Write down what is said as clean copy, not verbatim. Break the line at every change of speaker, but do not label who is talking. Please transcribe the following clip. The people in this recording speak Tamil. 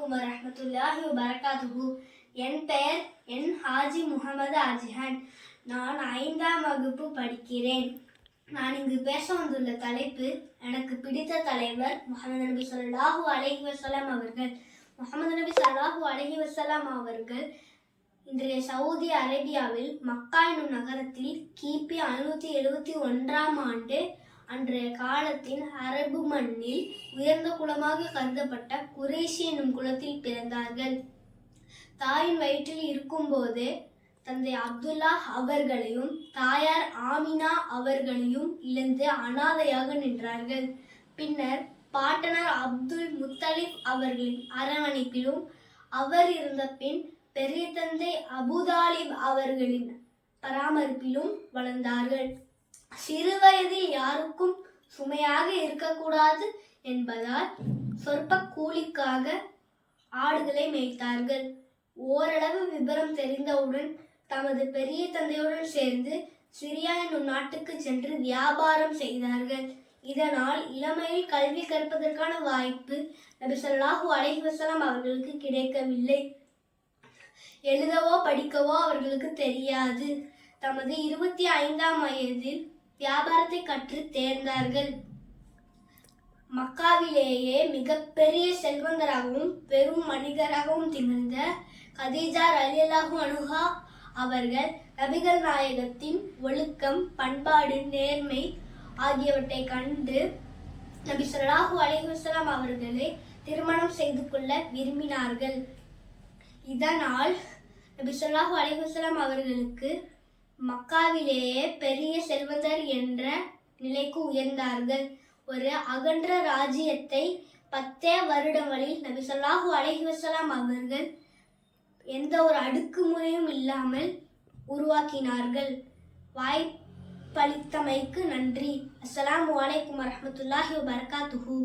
அலைக்கும் வரஹ்மத்துல்லாஹி வபரகாத்துஹு. என் பெயர் ஹாஜி முகமது அஜ்ஹன். நான் 5ஆம் வகுப்பு படிக்கிறேன். நான் இங்கு பேச வந்துள்ள தலைப்பு, எனக்கு பிடித்த தலைவர் முஹம்மது நபி ஸல்லல்லாஹு அலைஹி வஸல்லம் அவர்கள். முஹம்மது நபி ஸல்லல்லாஹு அலைஹி வஸல்லம் அவர்கள் இன்றைய சவுதி அரேபியாவில் மக்கா என்னும் நகரத்தில் கிபி 571ஆம் ஆண்டு அன்றைய காலத்தின் அரபு மண்ணில் உயர்ந்த குலமாக கருதப்பட்ட குறைஷி என்னும் குலத்தில் பிறந்தார்கள். தாயின் வயிற்றில் இருக்கும்போது தந்தை அப்துல்லா அவர்களையும் தாயார் ஆமினா அவர்களையும் இழந்து அனாதையாக நின்றார்கள். பின்னர் பாட்டனார் அப்துல் முத்தலிப் அவர்களின் அரவணைப்பிலும் அவர் இருந்த பின் பெரிய தந்தை அபுதாலிப் அவர்களின் பராமரிப்பிலும் வளர்ந்தார்கள். சிறு வயதில் யாருக்கும் சுமையாக இருக்கக்கூடாது என்பதால் சொற்ப கூலிக்காக ஆடுகளை மேய்த்தார்கள். ஓரளவு விபரம் தெரிந்தவுடன் தமது பெரிய தந்தையுடன் சேர்ந்து சிரியா என்னும் நாட்டுக்கு சென்று வியாபாரம் செய்தார்கள். இதனால் இளமையில் கல்வி கற்பதற்கான வாய்ப்பு நபி ஸல்லல்லாஹு அலைஹி வஸல்லம் அவர்களுக்கு கிடைக்கவில்லை. எழுதவோ படிக்கவோ அவர்களுக்கு தெரியாது. தமது 25ஆம் வயதில் வியாபாரத்தை கற்று தேர்ந்தார்கள். மக்காவிலேயே மிகப்பெரிய செல்வந்தராகவும் பெரும் மனிதராகவும் திகழ்ந்த கதீஜா ரலியல்லாஹு அன்ஹா அவர்கள் நபிகள் நாயகத்தின் ஒழுக்கம், பண்பாடு, நேர்மை ஆகியவற்றை கண்டு நபி ஸல்லல்லாஹு அலைஹி வஸல்லம் அவர்களை திருமணம் செய்து கொள்ள விரும்பினார்கள். இதனால் நபி ஸல்லல்லாஹு அலைஹி வஸல்லம் அவர்களுக்கு மக்காவிலேயே பெரிய செல்வந்தர் என்ற நிலைக்கு உயர்ந்தார்கள். ஒரு அகன்ற ராஜ்யத்தை 10 வருடங்களில் நபி ஸல்லல்லாஹு அலைஹி வஸல்லம் அவர்கள் எந்த ஒரு அடுக்குமுறையும் இல்லாமல் உருவாக்கினார்கள். வாய்ப்பளித்தமைக்கு நன்றி. அஸ்ஸலாமு அலைக்கும் வரஹ்மத்துல்லாஹி வபரகாத்துஹு.